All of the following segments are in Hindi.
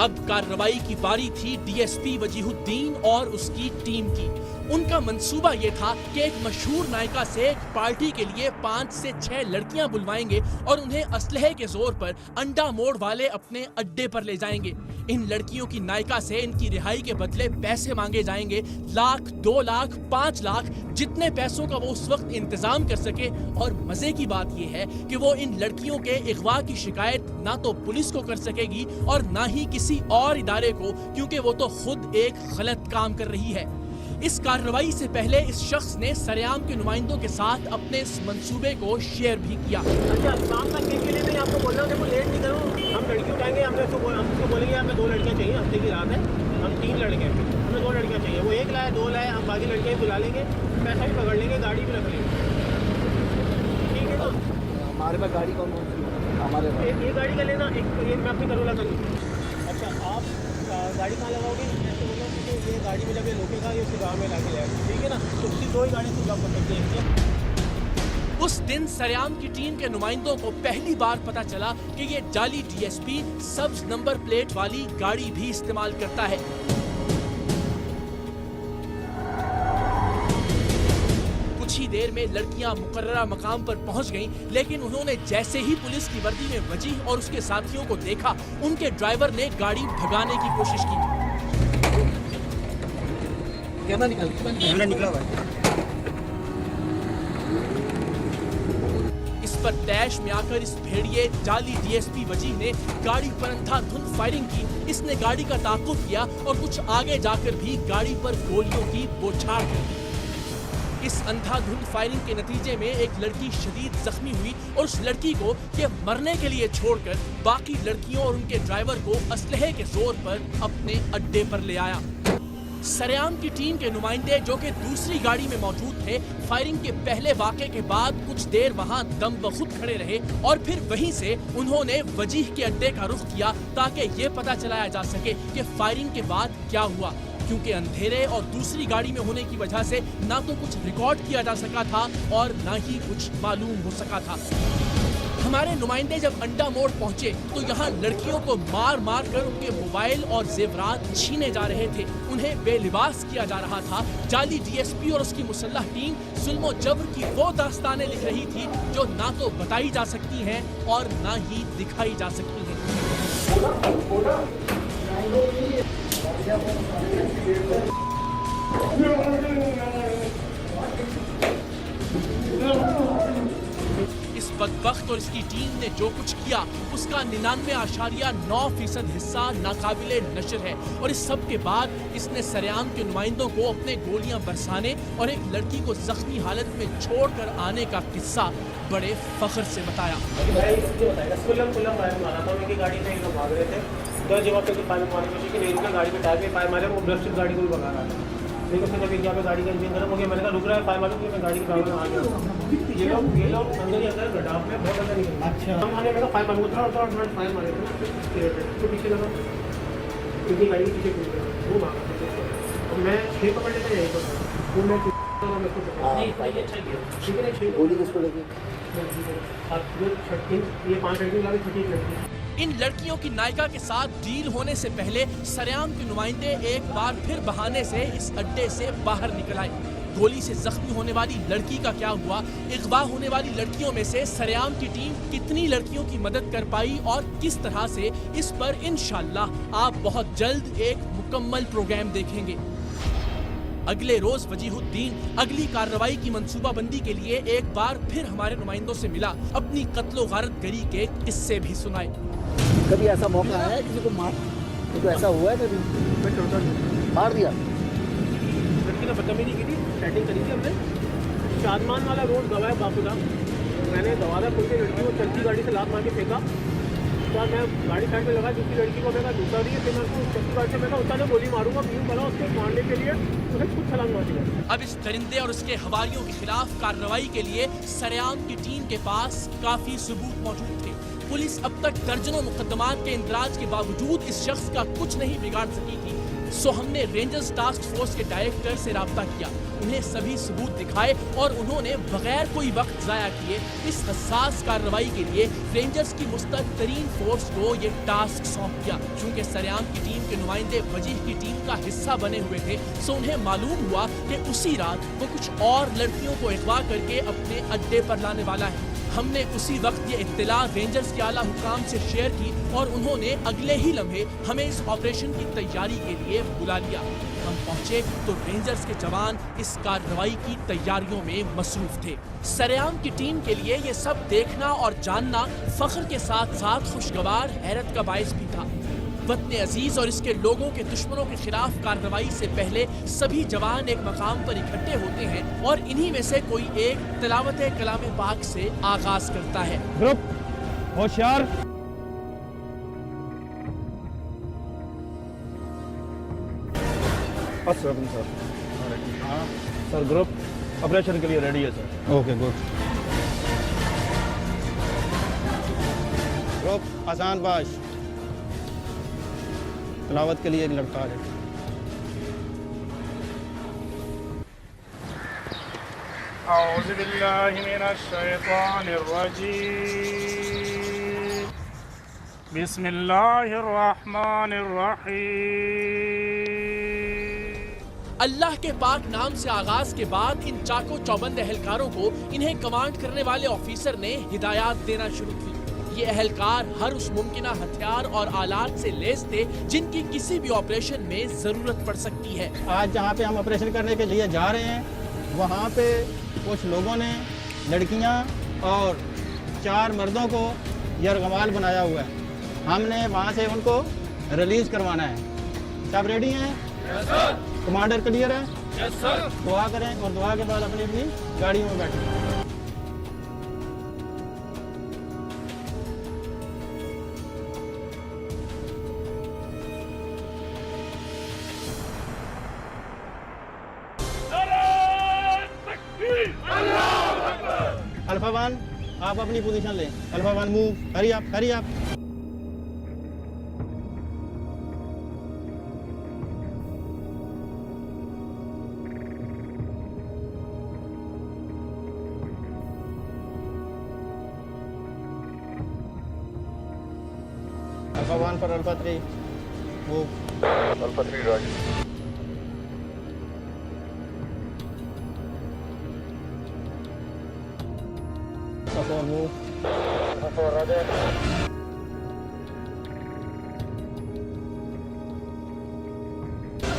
अब कार्रवाई की बारी थी डीएसपी वजीहुद्दीन और उसकी टीम की। उनका मंसूबा ये था कि एक मशहूर नायिका से एक पार्टी के लिए 5 से 6 लड़कियां बुलवाएंगे और उन्हें असलहे के जोर पर अंडा मोड़ वाले अपने अड्डे पर ले जाएंगे। इन लड़कियों की नायिका से इनकी रिहाई के बदले पैसे मांगे जाएंगे, लाख, 2 लाख, 5 लाख, जितने पैसों का वो उस वक्त इंतजाम कर सके। और मजे की बात यह है कि वो इन लड़कियों के अगवा की शिकायत ना तो पुलिस को कर सकेगी और ना ही किसी और इदारे को, क्योंकि वो तो खुद एक गलत काम कर रही है। इस कार्रवाई से पहले इस शख्स ने सरेआम के नुमाइंदों के साथ अपने इस मंसूबे को शेयर भी किया। अच्छा, काम का केस के लिए मैं आपको बोल रहा हूँ, देखो लेट नहीं करो, हम लड़की उठाएंगे, हम उसको बोलेंगे हमें 2 लड़कियाँ चाहिए, हफ्ते की रात है, हम 3 लड़के हैं, हमें 2 लड़कियाँ चाहिए, वो 1 लाए 2 लाए, हम बाकी लड़कियाँ बुला लेंगे, पैसा भी पकड़ लेंगे, गाड़ी भी रख लेंगे, ठीक है ना। हमारे पास गाड़ी कौन सी है? हमारे पास ये गाड़ी का लेना, एक मैं अपनी करोला कर लूँ। अच्छा, आप गाड़ी कहाँ लगाओगे? ऐसे बोलो कि ये गाड़ी में जब ये रोकेगा ये उसी गाँव में ला के जाएगा, ठीक है ना। तो उसी 2 ही गाड़ी से जॉब कर सकते हैं। उस दिन सरेआम की टीम के नुमाइंदों को पहली बार पता चला कि ये जाली डीएसपी सब्ज नंबर प्लेट वाली गाड़ी भी इस्तेमाल करता है। कुछ ही देर में लड़कियां मुकर्ररा मकाम पर पहुंच गईं, लेकिन उन्होंने जैसे ही पुलिस की वर्दी में वजीह और उसके साथियों को देखा, उनके ड्राइवर ने गाड़ी भगाने की कोशिश की। कैमरा निकला हुआ है। इस पर तैश में आकर इस भेड़िए जाली डीएसपी वजीह ने गाड़ी पर अंधाधुंध फायरिंग की। इसने गाड़ी का ताक़ुब किया और कुछ आगे जाकर भी गाड़ी पर गोलियों की बौछार की। इस अंधाधुंध फायरिंग के नतीजे में एक लड़की शदीद जख्मी हुई और उस लड़की को ये मरने के लिए छोड़कर बाकी लड़कियों और उनके ड्राइवर को असलहे के जोर पर अपने अड्डे पर ले आया। सरेआम की टीम के नुमाइंदे जो कि दूसरी गाड़ी में मौजूद थे, फायरिंग के पहले वाक़े के बाद कुछ देर वहां दम बखुद खड़े रहे और फिर वहीं से उन्होंने वजीह के अड्डे का रुख किया ताकि ये पता चलाया जा सके कि फायरिंग के बाद क्या हुआ, क्योंकि अंधेरे और दूसरी गाड़ी में होने की वजह से ना तो कुछ रिकॉर्ड किया जा सका था और ना ही कुछ मालूम हो सका था। हमारे नुमाइंदे जब अंडा मोड़ पहुंचे तो यहाँ लड़कियों को मार मार कर उनके मोबाइल और जेवरात छीने जा रहे थे, उन्हें बेलिबास किया जा रहा था। जाली डीएसपी और उसकी मुसल्लह टीम जुल्म जबर की वो दास्तानें लिख रही थी जो ना तो बताई जा सकती हैं और ना ही दिखाई जा सकती हैं। इस बदबख्त और इसकी टीम ने जो कुछ किया उसका 99.9% हिस्सा नाकाबिले नशर है। और इस सब के बाद इसने सरेआम के नुमाइंदों को अपने गोलियां बरसाने और एक लड़की को जख्मी हालत में छोड़कर आने का किस्सा बड़े फख्र से बताया। जवाब पे फायर मारने की कोशिश की, नहीं रुका, गाड़ी पे टायर पे फायर मारे, वो ब्रश गाड़ी को भी भगा रहा था। लेकिन उसने जब यहाँ पे गाड़ी का इंजन गर्म हो गया, मैंने कहा रुक रहा है, फायर मारो, क्योंकि मैं गाड़ी के ड्राइवर में आ गया। ये लोग अंदर ही अंदर गड्ढा में बहुत अंदर निकल। अच्छा, हम आने लगा फायर मारो, थोड़ा फायर मारे तो पीछे लगा, क्योंकि गाड़ी के पीछे घूम गया, वो भागा। और मैं 6 पकड़ लेते यही पर, वो मैं गोली किसको लगी? ये 5 लड़की लगी, 6 लड़की। इन लड़कियों की नायिका के साथ डील होने से पहले सरेआम के नुमाइंदे एक बार फिर बहाने से इस अड्डे से बाहर निकल आए। गोली से जख्मी होने वाली लड़की का क्या हुआ, अगवा होने वाली लड़कियों में से सरेआम की टीम कितनी लड़कियों की मदद कर पाई और किस तरह से, इस पर इंशाअल्लाह आप बहुत जल्द एक मुकम्मल प्रोग्राम देखेंगे। अगले रोज वजीहुद्दीन अगली कार्रवाई की मंसूबाबंदी के लिए एक बार फिर हमारे नुमाइंदों से मिला, अपनी कत्लो गारतगरी के किस्से भी सुनाए। कभी ऐसा मौका आया है किसी को मार, तो ऐसा हुआ है कभी? मैं टोटल मार दिया। लड़की ने बदतमीजी की थी, सेटिंग करी थी हमने, शादमान वाला रोड गवाया बापूदा, मैंने दरवाजा खोल के लड़की को चलती गाड़ी से लात मार के फेंका। तो मैं गाड़ी साइड में लगा, दूसरी लड़की को मैं दूसरा रही है, फिर मैं उसको चलती गाड़ी से मैं उतना गोली मारूंगा, पीछे वाला उसको मारने के लिए उसे खुद छलांग मार दिया। अब इस दरिंदे और उसके हवारियों के खिलाफ कार्रवाई के लिए सरेआम की टीम के पास काफी सबूत मौजूद थे। पुलिस अब तक दर्जनों मुकदमात के इंदराज के बावजूद इस शख्स का कुछ नहीं बिगाड़ सकी थी। सो हमने रेंजर्स टास्क फोर्स के डायरेक्टर से राब्ता किया, उन्हें सभी सबूत दिखाए और उन्होंने बगैर कोई वक्त जाया किए इस हसास कार्रवाई के लिए रेंजर्स की मुस्तैद तरीन फोर्स को ये टास्क सौंप दिया। चूंकि सरेआम की टीम के नुमाइंदे वजीह की टीम का हिस्सा बने हुए थे, सो उन्हें मालूम हुआ कि उसी रात वो कुछ और लड़कियों को अगवा करके अपने अड्डे पर लाने वाला है। हमने उसी वक्त ये इत्तला रेंजर्स के आला हुकाम से शेयर की और उन्होंने अगले ही लम्हे हमें इस ऑपरेशन की तैयारी के लिए बुला लिया। हम पहुंचे तो रेंजर्स के जवान इस कार्रवाई की तैयारियों में मसरूफ थे। सरेआम की टीम के लिए ये सब देखना और जानना फख्र के साथ साथ खुशगवार हैरत का बायस भी था। वतन अजीज और इसके लोगों के दुश्मनों के खिलाफ कार्रवाई से पहले सभी जवान एक मकाम पर इकट्ठे होते हैं और इन्हीं में से कोई एक तिलावत कलाम पाक से आगाज करता है। ग्रुप होशियार, सर। हाँ सर, ग्रुप ऑपरेशन के लिए रेडी है सर। Okay good. ग्रुप आसान बाश, तिलावत के लिए एक लड़का है। औज़ु बिल्लाहि मिनश शैतानिर रजीम। बिस्मिल्लाहिर रहमानिर रहीम। अल्लाह के पाक नाम से आगाज के बाद इन चाको चौबंद एहलकारों को इन्हें कमांड करने वाले ऑफिसर ने हिदायत देना शुरू की। ये एहलकार हर उस मुमकिना हथियार और आलात से लैस थे जिनकी किसी भी ऑपरेशन में जरूरत पड़ सकती है। आज जहाँ पे हम ऑपरेशन करने के लिए जा रहे हैं, वहाँ पे कुछ लोगों ने लड़कियाँ और 4 मर्दों को यरगमाल बनाया हुआ है। हमने वहाँ से उनको रिलीज करवाना है। सब रेडी हैं? Yes sir. कमांडर क्लियर है? Yes sir. दुआ करें और दुआ के बाद अपनी अपनी गाड़ियों में बैठें। अल्फा 1, आप अपनी पोजीशन लें। Alpha 1 move, hurry up, hurry up. Alpha 1 पर alpha 3 move. Alpha 3 right. Alpha 4 move. Alpha 4 roger.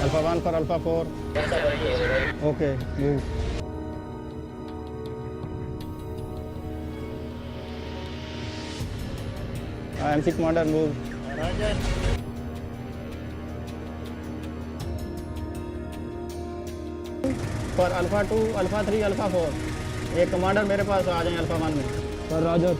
Alpha 1 for Alpha 4. Okay, move. MC commander move. Roger. For Alpha 2, Alpha 3, Alpha 4. एक कमांडर मेरे पास आ जाए अल्फा 1 में। Sir Roger.